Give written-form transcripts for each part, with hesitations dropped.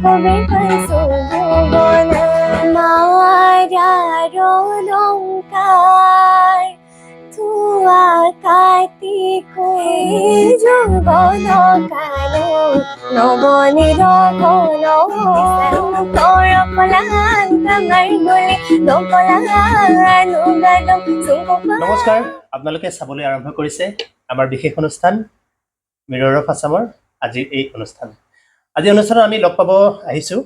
কবি পাইছো ভুবনে মায়াৰ অলংকাৰ ধোৱা কাটি কৈ যৌৱন কালো নবনিৰ ঘন কৰ পলান্ত মাৰ গলে নপলানো নমস্কাৰ, আপোনালোকে চাবলৈ আৰম্ভ কৰিছে আমাৰ বিশেষ অনুষ্ঠান মিৰৰ অফ আছামৰ আজিৰ এই অনুষ্ঠান। আজি অনুষ্ঠানত আমি লগ পাব আহিছোঁ।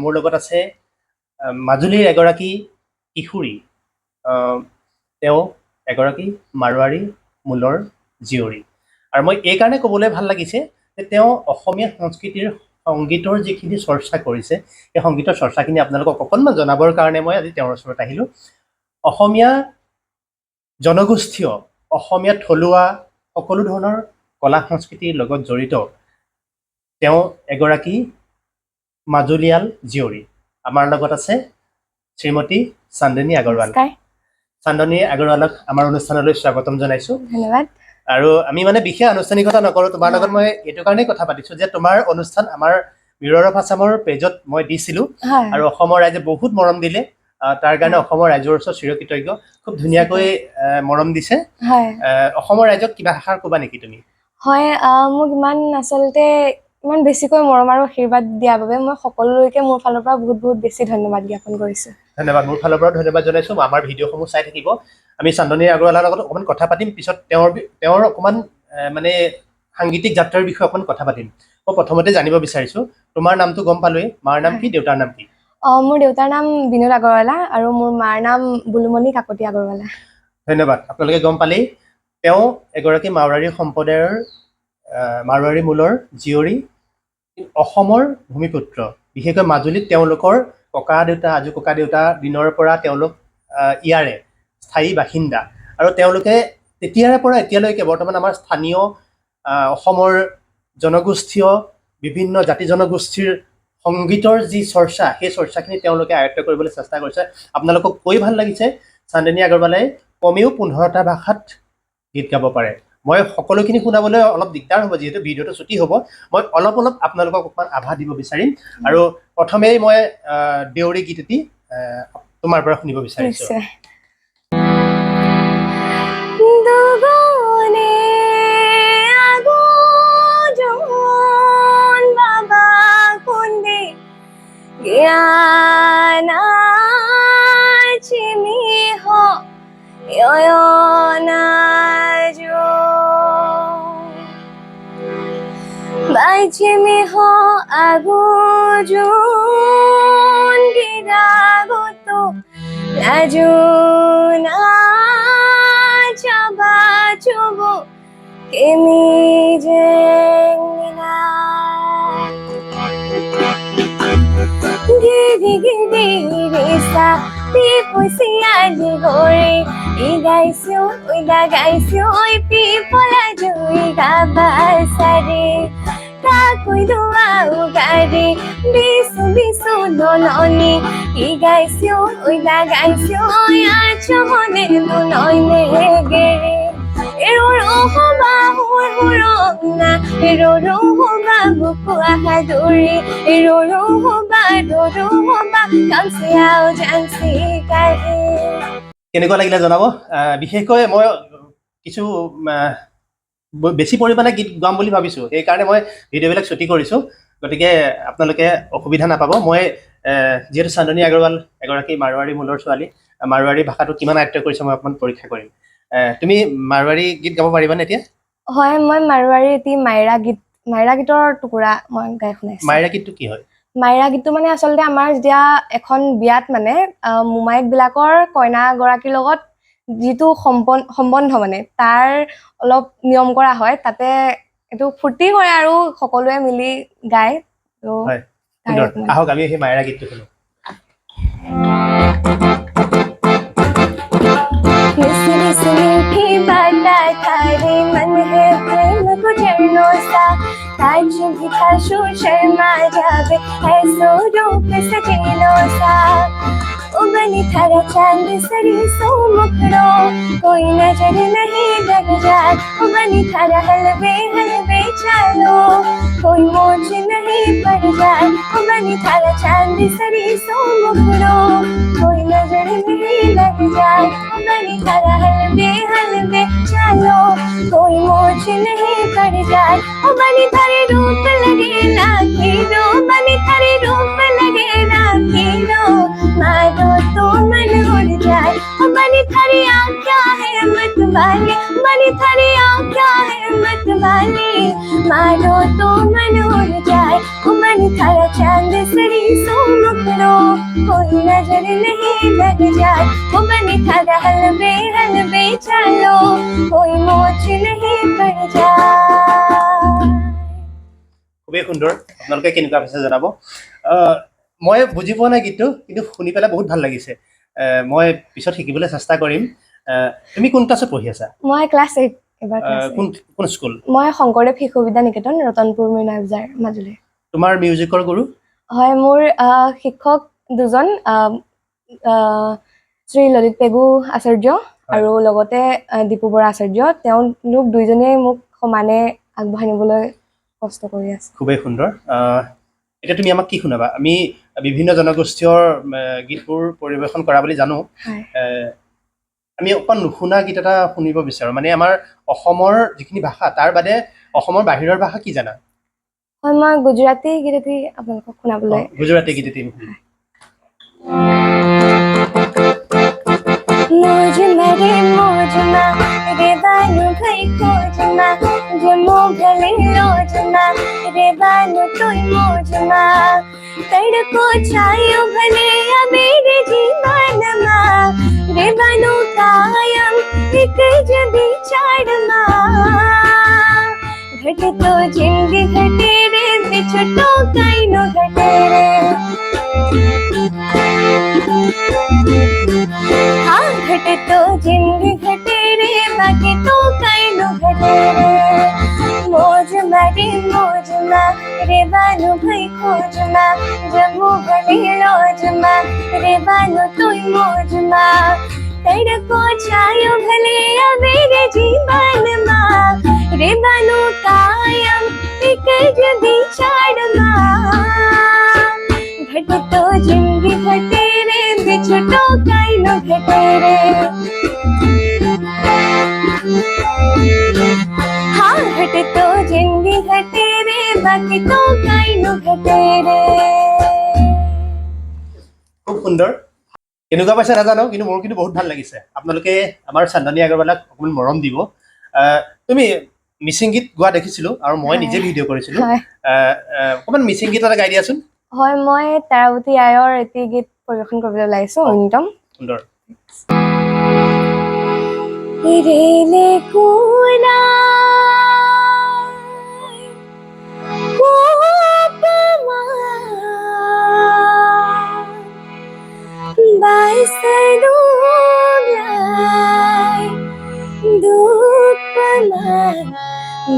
মোৰ লগত আছে মাজুলীৰ এগৰাকী কিশোৰী। তেওঁ এগৰাকী মাৰোৱাৰী মূলৰ জীয়ৰী। আৰু মই এইকাৰণে ক'বলৈ ভাল লাগিছে যে তেওঁ অসমীয়া সংস্কৃতিৰ সংগীতৰ যিখিনি চৰ্চা কৰিছে, সেই সংগীতৰ চৰ্চাখিনি আপোনালোকক অকণমান জনাবৰ কাৰণে মই আজি তেওঁৰ ওচৰত আহিলোঁ। অসমীয়া জনগোষ্ঠীয়, অসমীয়া থলুৱা সকলো ধৰণৰ কলা সংস্কৃতিৰ লগত জড়িত তেওঁ এগৰাকী মাজুলীয়াল জীয়ৰী। আমাৰ লগত আছে শ্ৰীমতী চান্দনী আগৰৱাল। চান্দনী আগৰৱালক আমাৰ অনুষ্ঠানলৈ স্বাগতম জনাইছোঁ। ধন্যবাদ। আৰু আমি বিশেষ আনুষ্ঠানিকতা নকৰোঁ, তোমাৰ লগত মই এইটো কাৰণেই কথা পাতিছোঁ যে তোমাৰ অনুষ্ঠান আমাৰ মিৰৰ অফ আছামৰ পেজত মই দিছিলোঁ আৰু অসমৰ ৰাইজে বহুত মৰম দিলে। তাৰ কাৰণে অসমৰ ৰাইজৰ ওচৰত চিৰকৃতজ্ঞ। খুব ধুনীয়াকৈ মৰম দিছে। অসমৰ ৰাইজক কিবা আশাৰ ক'বা নেকি তুমি? হয়, মোক আচলতে ইমান বেছিকৈ মৰম আৰু আশীৰ্বাদ দিয়াৰ বাবে মই সকলোলৈকে মোৰ ফালৰ পৰা বহুত বহুত বেছি ধন্যবাদ জ্ঞাপন কৰিছোঁ। ধন্যবাদ, মোৰ ফালৰ পৰাও ধন্যবাদ জনাইছোঁ। আমাৰ ভিডিঅ'সমূহ চাই থাকিব। আমি চান্দনী আগৰৱালাৰ লগত অকণমান কথা পাতিম, পিছত তেওঁৰ অকণমান সাংগীতিক যাত্ৰাৰ বিষয়ে অকণমান কথা পাতিম। মই প্ৰথমতে জানিব বিচাৰিছোঁ, তোমাৰ নামটো গম পালোৱেই, মাৰ নাম কি, দেউতাৰ নাম কি? মোৰ দেউতাৰ নাম বিনোদ আগৰৱালা আৰু মোৰ মাৰ নাম বুলুমণি কাকতি আগৰৱালা। ধন্যবাদ। আপোনালোকে গম পালেই, তেওঁ এগৰাকী মাৰোৱাৰী সম্প্ৰদায়ৰ মাৰোৱাৰী মূলৰ জীয়ৰী, অসমৰ ভূমিপুত্ৰ। বিশেষকৈ মাজুলীত তেওঁলোকৰ ককা দেউতা দিনৰ পৰা তেওঁলোক ইয়াৰে স্থায়ী বাসিন্দা। আৰু তেওঁলোকে তেতিয়াৰে পৰা এতিয়ালৈকে বৰ্তমান আমাৰ স্থানীয় অসমৰ জনগোষ্ঠীয় বিভিন্ন জাতি জনগোষ্ঠীৰ সংগীতৰ যি চৰ্চা, সেই চৰ্চাখিনি তেওঁলোকে আয়ত্ব কৰিবলৈ চেষ্টা কৰিছে। আপোনালোকক কৈ ভাল লাগিছে, চান্দনী আগৰৱালাই কমেও 15টা ভাষাত গীত গাব পাৰে। মই সকলোখিনি শুনাবলৈ অলপ দিগদাৰ হ'ব, যিহেতু ভিডিঅ'টো ছুটি হ'ব। মই অলপ আপোনালোকক অকণমান আভা দিব বিচাৰিম। আৰু প্ৰথমেই মই দেউৰী গীত এটি তোমাৰ পৰা শুনিব বিচাৰিছোঁ। Bajme ho agujon giragoto lajuna chaba chubo kemi jengina giri giri risa pipusia digore igaisyo ida gaisyo oi pipola jui gabasare Takoi doa ugari bisu bisu dononi igaisyo oida gaisyo acho hone donoi negere eroro hoba horona eroro hoba buku ahaduri eroro hoba dodo hoba kamsiao jansi kare কেনেকুৱা লাগিলে জনাব। বিশেষকৈ মই কিছু বেছি পৰিমাণে গীত গাম বুলি ভাবিছোঁ, সেইকাৰণে মই ভিডিঅ'বিলাক ছুটি কৰিছোঁ। গতিকে আপোনালোকে অসুবিধা নাপাব। মই যিহেতু চান্দনী আগৰৱাল এগৰাকী মাৰোৱাৰী মূলৰ ছোৱালী, মাৰোৱাৰী ভাষাটো কিমান আয়ত্ব কৰিছে মই অকণমান পৰীক্ষা কৰিম। তুমি মাৰোৱাৰী গীত গাব পাৰিবানে এতিয়া? হয়, মই মাৰোৱাৰী এটি মাইৰা গীতৰ টুকুৰা মই গাই শুনাইছোঁ। মাইৰা গীতটো কি হয়? মাইৰা গীতটো আচলতে আমাৰ যেতিয়া এখন বিয়াত মোমায়েকবিলাকৰ কইনাগৰাকীৰ লগত যিটো সম্বন্ধ তাৰ অলপ নিয়ম কৰা হয়, তাতে এইটো ফূৰ্তি কৰে আৰু সকলোৱে মিলি গায়। আহক আমি সেই মাইৰা গীতটো শুনো। आज भी खाशो शर्मा जावे ऐसो रूप सजेलो सा उबली थारा चांद सरी सो मुखड़ो कोई नजर नहीं लग जाए उबली थारा हलवे हलवे चालो कोई मोच नहीं पड़ जाए उबली बनी थारा चांद सरी सो मुखड़ो कोई नजर नहीं लग जाए ओ बनी थारा हलवे हलवे चलो कोई मोच नहीं पड़ जाए ओ बनी थारे रूप लगे लाखीनो बनी थारे रूप लगे लाखीनो मारो तो मन उड़ जाए ओ बनी थारी आँखें है मत वाली बनी थारी आँखें है मत वाली मारो तो मन उड़ जाए ओ बनी थारा चांद सरी सो मुखड़ो कोई नजर नहीं लग जाए ओ बनी थारा हलवे हलवे चलो कोई मोच नहीं पड़ जाए খুবেই সুন্দৰ আপোনালোকে কেনেকুৱা পাইছে জনাব মই বুজি পোৱা নাই গীতটো কিন্তু শুনি পেলাই বহুত ভাল লাগিছে মই পিছত শিকিবলৈ চেষ্টা কৰিম তুমি কোন ক্লাছত পঢ়ি আছা মই ক্লাছ 8 এবাৰ ক্লাছ কোন কোন স্কুল মই শংকৰদেৱ শিশু বিদ্যা নিকেতন ৰতনপুৰ মীনা বজাৰ মাজুলী তোমাৰ মিউজিকৰ গুৰু হয় মোৰ শিক্ষক দুজন শ্ৰী ললিত পেগু আচাৰ্য আৰু লগতে দীপু বৰা আচাৰ্য তেওঁলোক দুইজনেই মোক সমানে আগবঢ়াই নিবলৈ কষ্ট কৰি আছে খুবেই সুন্দৰ এতিয়া তুমি আমাক কি শুনাবা আমি বিভিন্ন জনগোষ্ঠীয় গীতবোৰ পৰিৱেশন কৰা বুলি জানো আমি অকণ নুশুনা গীত এটা শুনিব বিচাৰোঁ মানে আমাৰ অসমৰ যিখিনি ভাষা তাৰ বাদে অসমৰ বাহিৰৰ ভাষা কি জানা হয় মই গুজৰাটী গীত এটি আপোনালোকক শুনাবলৈ গুজৰাটী গীত এটি मोजना रे बानु भई खोजना जमो भले लोजना रे बानु तोय मोजना तड़को छायो भले मेरे जीवन मा रे बानु कायम एक जबी चाड़मा घट तो जिंग घटे रे बिछटो काइनो घटे रे हाँ घटे तो जिंग घटे रे बाकी तो काइनो घटे रे मौज मारे मौज मा रे बानु भई खोजना जमू भले रोज मा रे बानु तोय मौज मा तड़को छायो भले मेरे जीवन मा रे बानु कायम एक जदी छाड़मा घट तो जिंग घटे रे बिछटो काइनो घटे रे हाँ घट तो जिंग घटे रे बाकी तो काइनो घटे रे খুব সুন্দৰ কেনেকুৱা পাইছে নাজানো কিন্তু মোৰ কিন্তু বহুত ভাল লাগিছে আপোনালোকে আমাৰ চান্দনী আগৰৱালাক অকণমান মৰম দিব তুমি মিচিং গীত গোৱা দেখিছিলোঁ আৰু মই নিজে ভিডিঅ' কৰিছিলোঁ অকণমান মিচিং গীত এটা গাই দিয়াচোন হয় মই তাৰাৱতী আয়ৰ এটি গীত পৰিৱেশন কৰিবলৈ ওলাইছোঁ অন্যতম সুন্দৰ ৰেলে কোনা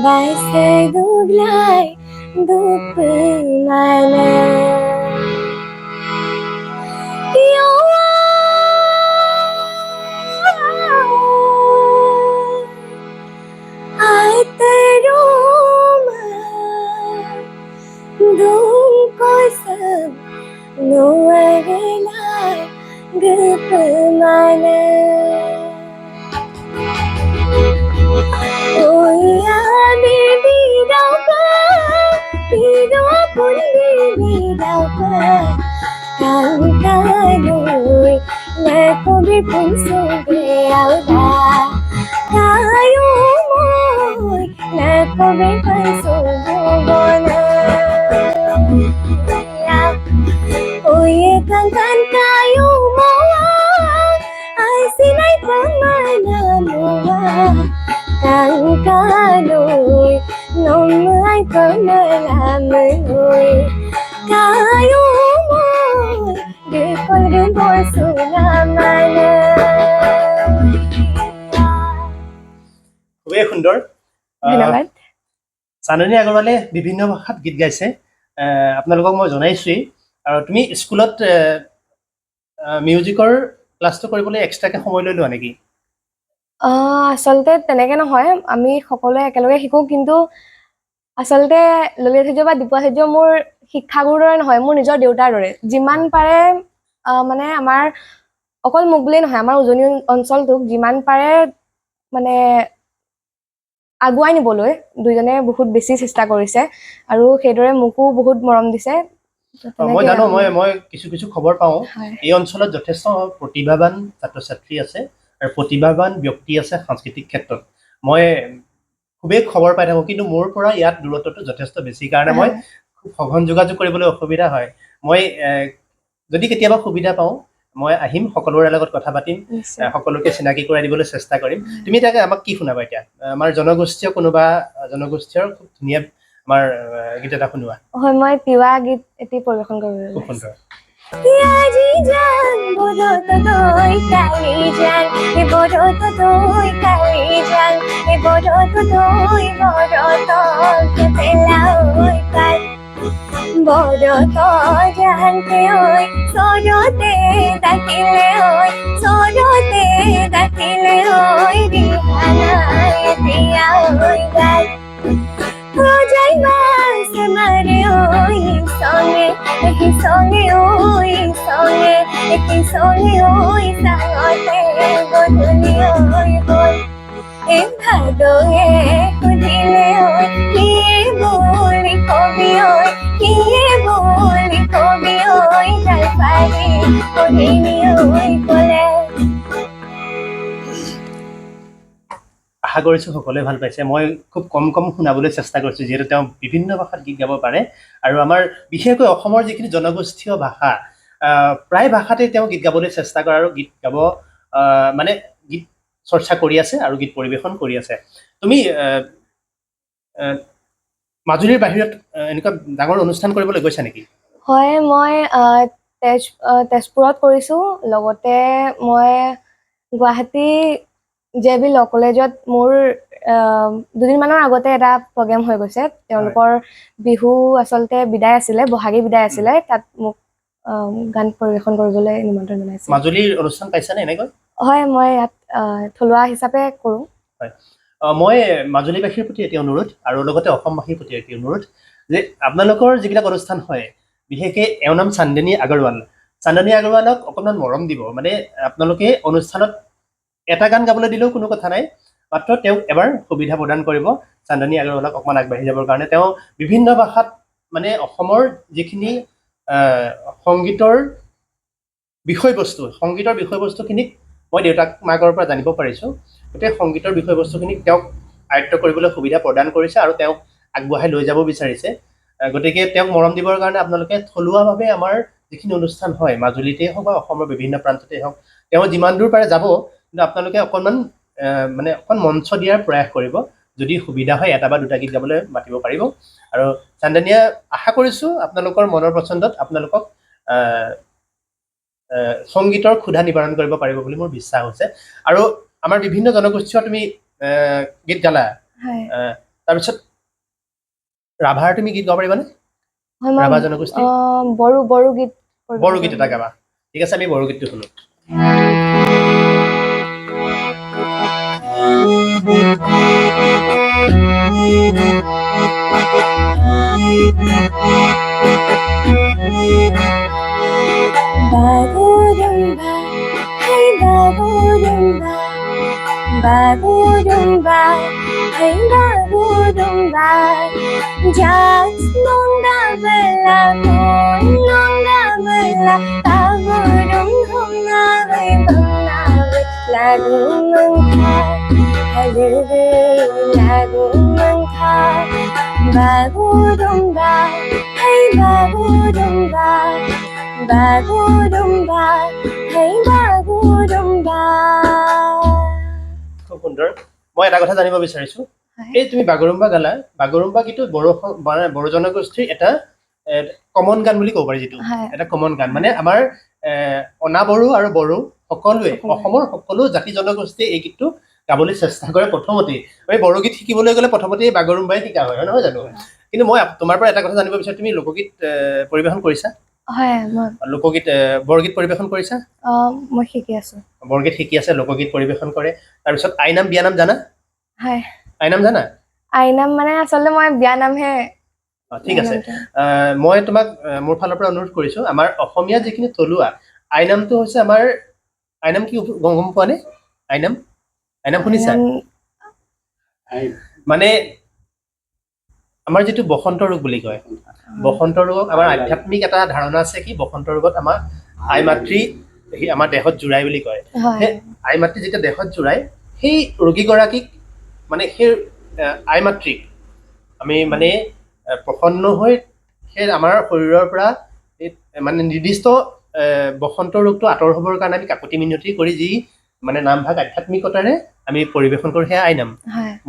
Baise duglai dup mane yo ai tero ma dum ko sab no agelai dup mane খুবেই সুন্দৰ ধন্যবাদ চান্দনী আগৰৱালে বিভিন্ন ভাষাত গীত গাইছে আপোনালোকক মই জনাইছোৱেই আৰু তুমি স্কুলত মিউজিকৰ ক্লাছটো কৰিবলৈ এক্সট্ৰাকৈ সময় লৈ লোৱা নেকি আচলতে তেনেকৈ নহয় আমি সকলোৱে একেলগে শিকোঁ কিন্তু আচলতে ললিত আচাৰ্য বা দীপু আচাৰ্য মোৰ শিক্ষাগুৰুৰ দৰে নহয়, মোৰ নিজৰ দেউতাৰ দৰে। যিমান পাৰে মানে আমাৰ অকল মোক বুলিয়ে নহয়, আমাৰ উজনি অঞ্চলটোক যিমান পাৰে মানে আগুৱাই নিবলৈ দুইজনে বহুত বেছি চেষ্টা কৰিছে আৰু সেইদৰে মোকো বহুত মৰম দিছে। মই জানো, মই কিছু কিছু খবৰ পাওঁ হয়। এই অঞ্চলত যথেষ্ট প্ৰতিভাৱান ছাত্ৰ ছাত্ৰী আছে আৰু প্ৰতিভাৱান ব্যক্তি আছে সাংস্কৃতিক ক্ষেত্ৰত। মই খুবেই খবৰ পাই থাকোঁ, কিন্তু মোৰ পৰা ইয়াত দূৰত্বটো যথেষ্ট বেছি কাৰণে মই খুব সঘন যোগাযোগ কৰিবলৈ অসুবিধা হয়। মই যদি কেতিয়াবা সুবিধা পাওঁ মই আহিম, সকলোৰে লগত কথা পাতিম, নিশ্চয়। সকলোকে চিনাকি কৰাই দিবলৈ চেষ্টা কৰিম। তুমি তাকে আমাক কি শুনাবা এতিয়া? আমাৰ জনগোষ্ঠীয় কোনোবা জনগোষ্ঠীয় খুব ধুনীয়া আমাৰ গীত এটা শুনোৱা। হয়, মই তিৱা গীত এটি পৰিৱেশন কৰিবলৈ খুব ওলাইছোঁ। সুন্দৰ। আজি জান বড়ত তই কালি জান, এ বড়ত তই কালি জান, এ বড়ত তই বড়ত পেলাওই কাল, বড়ত জানতে ওই সরতে ডাকিলে ওই, সরতে ডাকিলে ওই দিহানায় দিয়া ওই গাল, যাই মাস মারে ওই সঙ্গে, একই সঙ্গে ওই সঙ্গে, একই সঙ্গে ওই সাঙতে গধূলি ওই বল, এ ভাদয়ে সুধিলে ওই কিয়ে বলি কবি ওই, কিয়ে বলি কবি ওই যাই পারি কহিনি ওই বলে। আশা কৰিছোঁ সকলোৱে ভাল পাইছে। মই খুব কম শুনাবলৈ চেষ্টা কৰিছোঁ, যিহেতু তেওঁ বিভিন্ন ভাষাত গীত গাব পাৰে আৰু আমাৰ বিশেষকৈ অসমৰ যিখিনি জনগোষ্ঠীয় ভাষা প্ৰায় ভাষাতে তেওঁ গীত গাবলৈ চেষ্টা কৰে আৰু গীত গাব মানে গীত চৰ্চা কৰি আছে আৰু গীত পৰিৱেশন কৰি আছে। তুমি মাজুলীৰ বাহিৰত এনেকুৱা ডাঙৰ অনুষ্ঠান কৰিবলৈ গৈছা নেকি? হয়, মই তেজপুৰত কৰিছোঁ, লগতে মই গুৱাহাটী JB ল কলেজত মোৰ দুদিনমানৰ আগতে এটা প্ৰগ্ৰেম হৈ গৈছে। তেওঁলোকৰ বিহু আচলতে বিদায় আছিলে, বহাগী বিদায় আছিলে, তাত মোক গান পৰিৱেশন কৰিবলৈ নিমন্ত্ৰণ জনাইছে। মাজুলীৰ অনুষ্ঠান পাইছানে এনেকৈ? হয়, মই ইয়াত থলুৱা হিচাপে কৰোঁ। হয়, মই মাজুলীবাসীৰ প্ৰতি এটি অনুৰোধ আৰু লগতে অসমবাসীৰ প্ৰতি এটি অনুৰোধ যে আপোনালোকৰ যিবিলাক অনুষ্ঠান হয়, বিশেষকৈ এওঁৰ নাম চান্দনী আগৰৱাল। চান্দনী আগৰৱালক অকণমান মৰম দিব। মানে আপোনালোকে অনুষ্ঠানত এটা গান গাবলৈ দিলেও কোনো কথা নাই, মাত্ৰ তেওঁক এবাৰ সুবিধা প্ৰদান কৰিব চান্দনী আগৰৱালক অকণমান আগবাঢ়ি যাবৰ কাৰণে। তেওঁ বিভিন্ন ভাষাত মানে অসমৰ যিখিনি সংগীতৰ বিষয়বস্তুখিনিক মই দেউতাক মাকৰ পৰা জানিব পাৰিছোঁ। গোটেই সংগীতৰ বিষয়বস্তুখিনিক তেওঁক আয়ত্ব কৰিবলৈ সুবিধা প্ৰদান কৰিছে আৰু তেওঁক আগবঢ়াই লৈ যাব বিচাৰিছে। গতিকে তেওঁক মৰম দিবৰ কাৰণে আপোনালোকে থলুৱাভাৱে আমাৰ যিখিনি অনুষ্ঠান হয়, মাজুলীতেই হওক বা অসমৰ বিভিন্ন প্ৰান্ততেই হওক, তেওঁ যিমান দূৰ পাৰে যাব, কিন্তু আপোনালোকে অকণমান মানে অকণ মঞ্চ দিয়াৰ প্ৰয়াস কৰিব। যদি সুবিধা হয় এটা বা দুটা গীত গাবলৈ মাতিব পাৰিব। আৰু চান্দনীয়ে আশা কৰিছোঁ আপোনালোকৰ মনৰ পচন্দত আপোনালোকক সংগীতৰ ক্ষুধা নিবাৰণ কৰিব পাৰিব বুলি মোৰ বিশ্বাস হৈছে। আৰু আমাৰ বিভিন্ন জনগোষ্ঠীয় তুমি গীত গালা, তাৰপিছত ৰাভাৰ তুমি গীত গাব পাৰিবানে? ৰাভা জনগোষ্ঠী বড়ো গীত এটা গাবা। ঠিক আছে, আমি বড়ো গীতটো শুনো। Bagurumba, hey bagurumba, bagurumba, hey bagurumba, jazz nonda bella, nonda bella, bagurum humna ve bangna ve, lagu mangha, halere lagu mangha, bagurumba, hey bagurumba. Bagurumba, hey bagurumba. খুব সুন্দৰ। মই এটা কথা জানিব বিচাৰিছোঁ, এই তুমি বাগৰুম্বা গালা, বাগৰুম্বা গীতটো বড়ো জনগোষ্ঠীৰ এটা কমন গান বুলি ক'ব পাৰি, যিটো এটা কমন গান। মানে আমাৰ অনাবড়ো আৰু বড়ো সকলোৱে, অসমৰ সকলো জাতি জনগোষ্ঠীয়ে এই গীতটো গাবলৈ চেষ্টা কৰে। প্ৰথমতেই এই বড়ো গীত শিকিবলৈ গ'লে প্ৰথমতেই বাগৰুম্বাই শিকা হয়, নহয় জানো? কিন্তু মই তোমাৰ পৰা এটা কথা জানিব বিচাৰোঁ, তুমি লোকগীত পৰিৱেশন কৰিছা? হয়, লোকগীত বৰগীত পৰিৱেশন কৰিছা? মই শিকি আছোঁ। বৰগীত শিকি আছে, লোকগীত পৰিৱেশন কৰে। তাৰপিছত আইনাম বিয়ানাম জানা? হয়। আইনাম জানা? আইনাম মানে আচলতে মই বিয়ানামহে ঠিক আছে মই তোমাক মোৰ ফালৰ পৰা অনুৰোধ কৰিছো আমাৰ অসমীয়া যিখিনি থলুৱা আইনামটো হৈছে আমাৰ আইনাম কি গম পোৱা নে আইনাম আইনাম শুনিছা মানে আমাৰ যিটো বসন্ত ৰোগ বুলি কয় বসন্ত ৰোগক আমাৰ আধ্যাত্মিক এটা ধাৰণা আছে কি বসন্ত ৰোগত আমাৰ আই মাতৃ আমাৰ দেহত জুৰাই বুলি কয় সেই আই মাতৃ যেতিয়া দেহত জুৰাই সেই ৰোগীগৰাকীক মানে সেই আই মাতৃক আমি মানে প্ৰসন্ন হৈ সেই আমাৰ শৰীৰৰ পৰা মানে নিৰ্দিষ্ট বসন্ত ৰোগটো আঁতৰ হ'বৰ কাৰণে আমি কাকতি মিনতি কৰি যি মানে নামভাগ আধ্যাত্মিকতাৰে আমি পৰিৱেশন কৰোঁ সেয়া আইনাম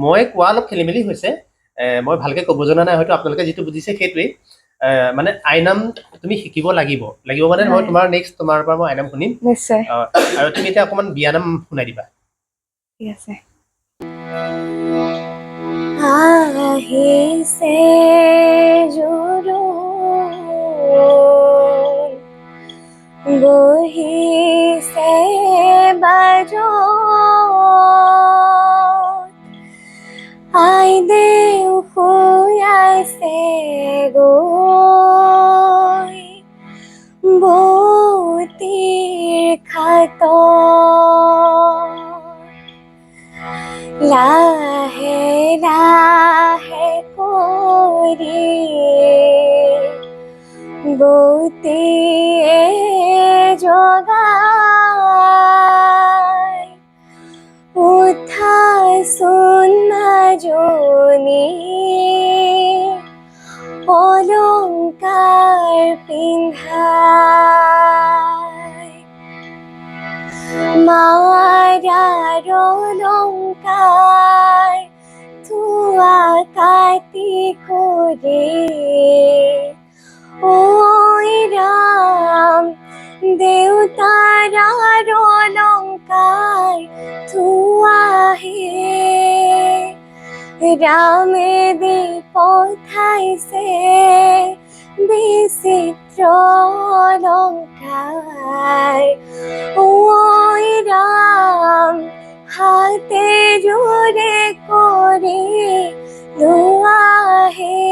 মই কোৱা অলপ খেলি মেলি হৈছে মই ভালকে ক'ব জনা নাই হয়তো আপোনালোকে যিটো বুজিছে সেইটোৱেই মানে আইনাম তুমি শিকিব লাগিব মানে মই তোমাৰ নেক্সট তোমাৰ পৰা মই আইনাম শুনিম নিশ্চয় আৰু তুমি এতিয়া অকণমান বিয়ানাম শুনাই দিবা ঠিক আছে আহিছে জোৰোণ বহিছে বাজত আইদেউ শুই আছে গৈ বতীৰ খাটত লাহে লাহে কৰি বতীয়ে জগাই উঠাচোন মাজনী অলংকাৰ পিন্ধাই মায়াৰ অলংকাৰ থোৱা কাটি কৰি ঐ ৰাম দেউতাৰ অলংকাৰ থোৱাহে ৰামে দি পঠাইছে বিচিত্ৰ অলংকাৰ ঐ ৰাম হাতে জোৰে কৰি লোৱাহে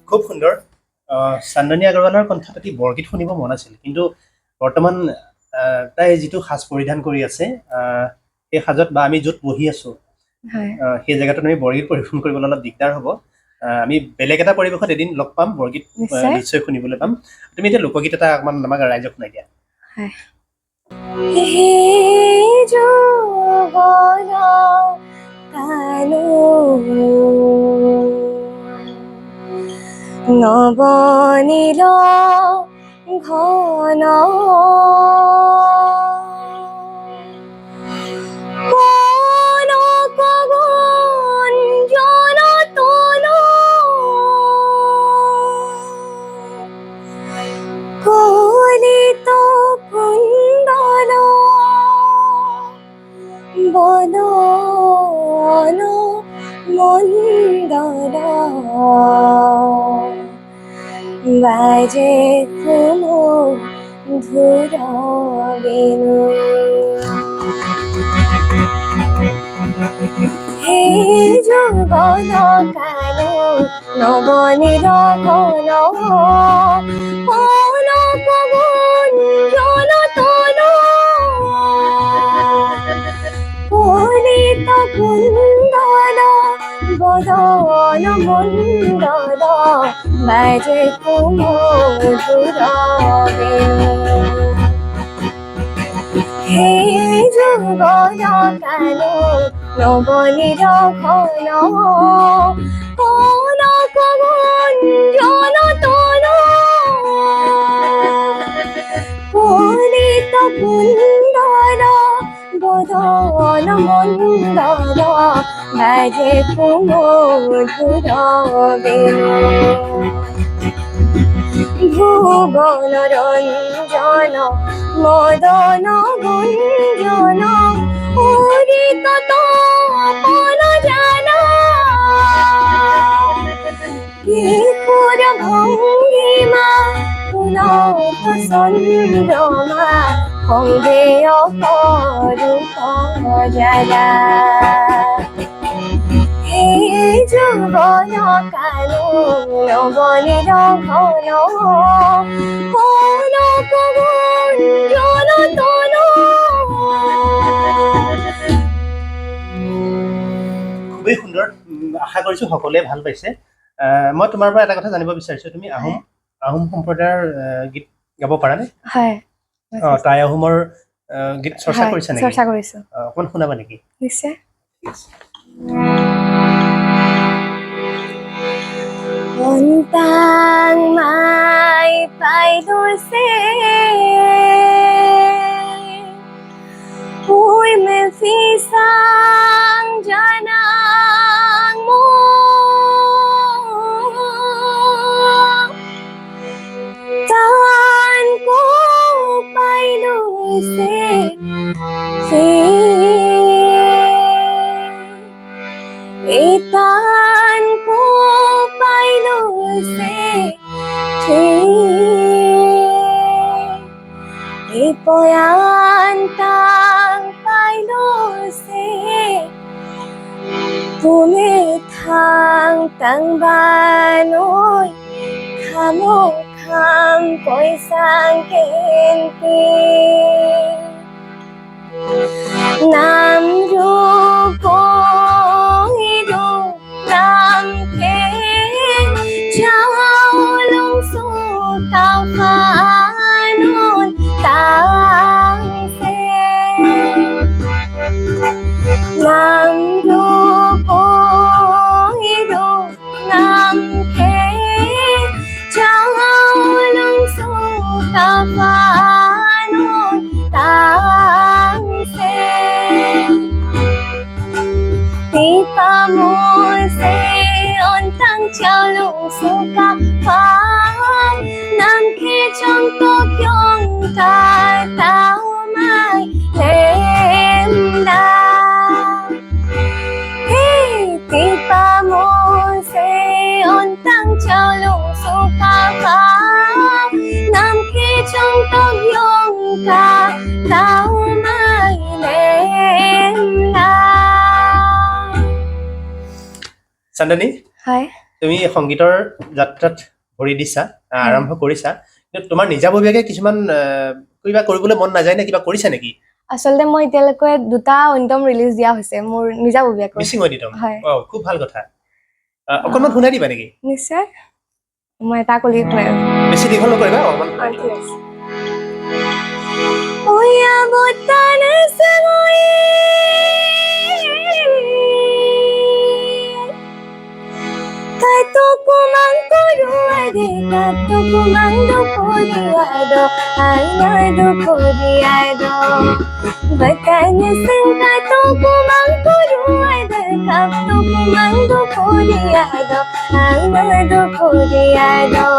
খুব সুন্দৰ চান্দনী আগৰৱালৰ কণ্ঠত এটি বৰগীত শুনিব মন আছিল কিন্তু বৰ্তমান তাই যিটো সাজ পৰিধান কৰি আছে সেই সাজত বা আমি য'ত বহি আছোঁ সেই জেগাটোত আমি বৰগীত পৰিৱেশন কৰিবলৈ অলপ দিগদাৰ হ'ব আমি বেলেগ এটা পৰিৱেশত এদিন লগ পাম বৰগীত নিশ্চয় শুনিবলৈ পাম তুমি এতিয়া লোকগীত এটা অকণমান আমাক ৰাইজক শুনাই দিয়া হে যুগল কালো নবনীল ঘন কনক গুঞ্জন তন কলিত কুণ্ডল বদন মন্দর বাজে কুমু ধুর বেনু হে যুগল কালো নবনীল ঘন কনক গুঞ্জন তন কলিত কুণ্ডল বদন মণ্ডল বাজে কুমধুর বেণু হে যুগল কালো নবনীল ঘন কনক গুঞ্জন তন কলিত কুণ্ডল বদন মণ্ডল বাজে কুমধুর বেণু ভুবন রঞ্জন মদন গুঞ্জন উদিত তপন জানা কিশোর ভঙ্গিমা পুলক চন্দ্রমা সঙ্গে অপরূপ জ্বালা হে যুগল কালো নবনীর ঘন কনক গুঞ্জন তনু খুবেই সুন্দৰ আশা কৰিছোঁ সকলোৱে ভাল পাইছে মই তোমাৰ পৰা এটা কথা জানিব বিচাৰিছোঁ তুমি আহোম সম্প্ৰদায়ৰ গীত গাব পাৰানে হয় টাই আহোমৰ গীত চৰ্চা হয়, কৰিছা নেকি চৰ্চা কৰিছো অকণ শুনাবা নেকি নিশ্চয় Untang may paidulce Uy mefisang janang mo Tan ko paidulce Itan ko paidulce Ipoyantang paidulce Tumithang tang banoy Kamukhang ko'y sangkinti Nam ru ko hidu nam ke Chao lung su tao pha nun tang se Nam ru ko hidu nam ke Chao lung su tao pha nun tang se Tipa mo se on tang chao lung su ka phang Nam ke trong to kyong ta tao mai thêm đa Hey tipa mo se on tang chao lung su ka phang Nam ke trong to kyong ta tao mai thêm đa Chandni হয় তুমি সংগীতৰ যাত্ৰাত ভৰি দিছা আৰম্ভ কৰিছা কিন্তু তোমাৰ নিজাববীয়াকৈ কিছুমান কিবা কৰিবলৈ মন নাযায় নে কিবা কৰিছা নেকি আচলতে মই এতিয়ালৈকে দুটা অন্যতম ৰিলিজ দিয়া হৈছে মোৰ নিজাববীয়াকৈ মিচিং ঐদিতম হয়। খুব ভাল কথা অকণমান শুনাই দিবা নেকি নিশ্চয় মই এটা কলি শুনাই বেছি দীঘল নকৰিবা অকণমান শুনাই ঠিক দিবা। আছে Oya botan semoy Kato kumang kuruade Kato kumang dukuriado Ay na dukuriado Batan sing kato kumang kuruade Kato kumang dukuriado Ay na dukuriado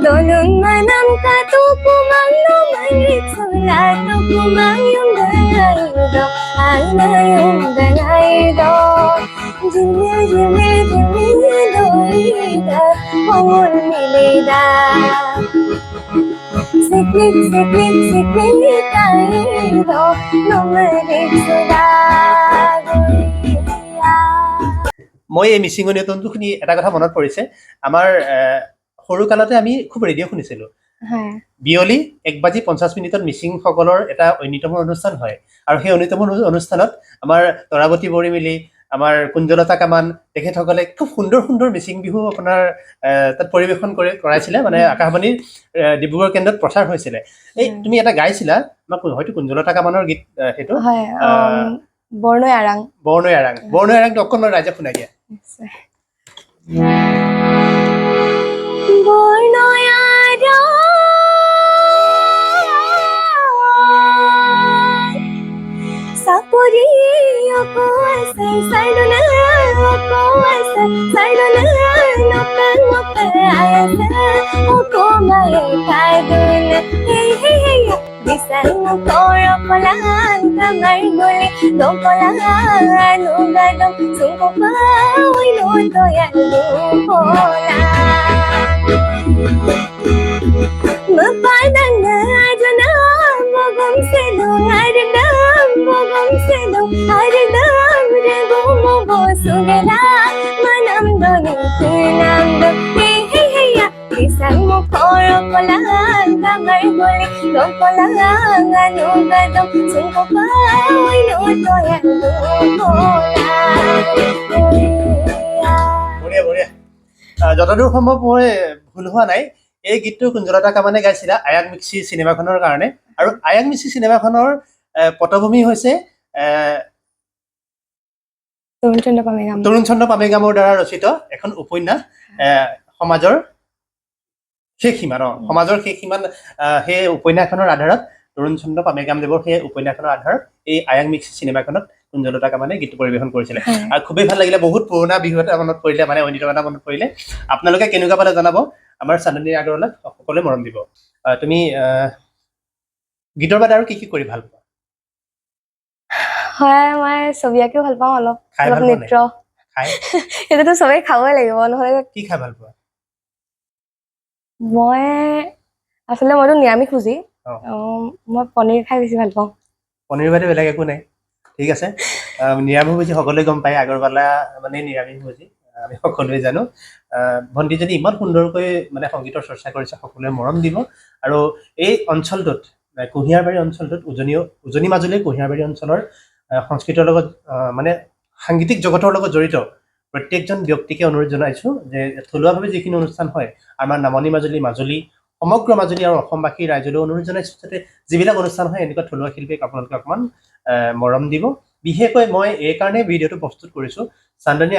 Donun manam kato kumang lumalik Sulato kumang yung dangaydo Ay na yung dangaydo Jimmy, Jimmy, Jimmy, doida Mongol milida Siklik, siklik, siklik, tayo Numerik sudagoya মই এই মিচিং ঐদিতমটো শুনি এটা কথা মনত পৰিছে আমাৰ সৰু কালতে আমি খুব ৰেডিঅ' শুনিছিলোঁ হয় বিয়লি 1:50 মিচিংসকলৰ এটা অন্যতম অনুষ্ঠান হয় আৰু সেই অন্যতম অনুষ্ঠানত আমাৰ তৰাৱতী বৰিমিলি আমাৰ কুঞ্জলতা কামান তেখেতসকলে খুব সুন্দৰ সুন্দৰ মিচিং বিহু আপোনাৰ তাত পৰিৱেশন কৰাইছিলে মানে আকাশবাণীৰ ডিব্ৰুগড় কেন্দ্ৰত প্ৰচাৰ হৈছিলে এই তুমি এটা গাইছিলা আমাক হয়তো কুঞ্জলতা কামানৰ গীত সেইটো হয় বৰ্ণই আৰাং বৰ্ণই আৰাংটো অকণমান ৰাইজে শুনাই দিয়া নিশ্চয় Bornoyara Sapuri ako asay Sarduna ako asay Sarduna Noka ayasa Ako may kadun Hey hey hey Bisan mo koro ko lang Kamay muli Doon ko lang Ugadong Sungko pa Uy luto yan Lupo lang Mapadang na Adonam Bogom silong Adonam Bogom silong Adonam Rego mo bo Sugala ay guli Dong ko lang ang anugadong Sungko pa ay nutoy ang বঢ়িয়া বঢ়িয়া যতদূৰ সম্ভৱ মই ভুল হোৱা নাই এই গীতটো কুঞ্জলতা কামানে গাইছিলা আয়াক মিক্সি চিনেমাখনৰ কাৰণে আৰু আয়াক মিক্সি চিনেমাখনৰ পটভূমি হৈছে তৰুণচন্দ্ৰ পামেগাম তৰুণচন্দ্ৰ পামেগামৰ দ্বাৰা ৰচিত এখন উপন্যাস সমাজৰ শেষ সীমা সমাজৰ শেষ সীমা সেই উপন্যাসখনৰ আধাৰত তৰুণচন্দ্ৰ পামেগামদেৱৰ সেই উপন্যাসখনৰ আধাৰত এই আয়াক মিক্সি চিনেমাখনত কুঞ্জলতা কামানে গীতটো পৰিৱেশন কৰিছিলে আৰু খুবেই ভাল লাগিলে বহুত পুৰণা বিহু এটা মনত পৰিলে মানে ঐনিতম এটা মনত পৰিলে আপোনালোকে কেনেকুৱা পালে জনাব আমাৰ চান্দনী আগৰৱালাক সকলোৱে মৰম দিব তুমি গীতৰ বাদ আৰু কি কি কৰি ভাল পোৱা হয় মই ছবি আঁকিও ভাল পাওঁ অলপ খাই অলপ ভাল পোৱা নৃত্য খাই সেইটোতো চবেই খাবই লাগিব নহ'লে কি খাই ভাল পোৱা মই আচলতে মইতো নিৰামিষভোজী অ। মই পনীৰ খাই বেছি ভাল পাওঁ পনীৰ বাদে বেলেগ একো নাই ঠিক আছে নিৰামিষভোজী সকলোৱে গম পায় আগৰৱালা মানে নিৰামিষভোজী আমি সকলোৱে জানো ভণ্টিজনী ইমান সুন্দৰকৈ মানে সংগীতৰ চৰ্চা কৰিছে সকলোৱে মৰম দিব আৰু এই অঞ্চলটোত কুঁহিয়াৰবাৰী অঞ্চলটোত উজনি মাজুলীৰ কুঁহিয়াৰবাৰী অঞ্চলৰ সংস্কৃতৰ লগত মানে সাংগীতিক জগতৰ লগত জড়িত প্ৰত্যেকজন ব্যক্তিকে অনুৰোধ জনাইছোঁ যে থলুৱাভাৱে যিখিনি অনুষ্ঠান হয় আমাৰ নামনি মাজুলী সমগ্ৰ মাজুলী আৰু অসমবাসী ৰাইজলৈ অনুৰোধ জনাইছোঁ যাতে যিবিলাক অনুষ্ঠান হয় এনেকুৱা থলুৱা শিল্পীক আপোনালোকে অকণমান মৰম দিব বিশেষকৈ মই এই কাৰণে ভিডিঅ'টো প্ৰস্তুত কৰিছোঁ চান্দনী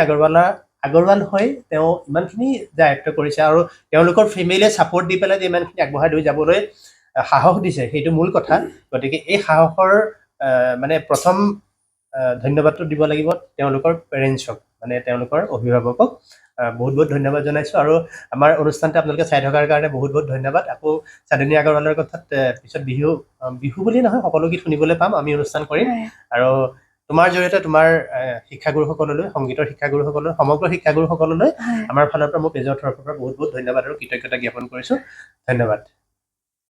আগৰৱাল হৈ তেওঁ ইমানখিনি যে আয়ত্ব কৰিছে আৰু তেওঁলোকৰ ফেমিলিয়ে ছাপোৰ্ট দি পেলাই যে ইমানখিনি আগবঢ়াই লৈ যাবলৈ সাহস দিছে সেইটো মূল কথা গতিকে এই সাহসৰ মানে প্ৰথম ধন্যবাদটো দিব লাগিব তেওঁলোকৰ পেৰেণ্টছক মানে তেওঁলোকৰ অভিভাৱকক বহুত বহুত ধন্যবাদ জনাইছোঁ আৰু আমাৰ অনুষ্ঠানটো আপোনালোকে চাই থকাৰ কাৰণে বহুত বহুত ধন্যবাদ আকৌ চান্দনী আগৰৱালাৰ কথাত পিছত বিহু বুলি নহয় সকলো গীত শুনিবলৈ পাম আমি অনুষ্ঠান কৰিম আৰু তোমাৰ জৰিয়তে তোমাৰ শিক্ষাগুৰুসকললৈ সংগীতৰ শিক্ষাগুৰুসকললৈ সমগ্ৰ শিক্ষাগুৰুসকললৈ আমাৰ ফালৰ পৰা মোৰ পেজৰ তৰফৰ পৰা বহুত বহুত ধন্যবাদ আৰু কৃতজ্ঞতা জ্ঞাপন কৰিছোঁ ধন্যবাদ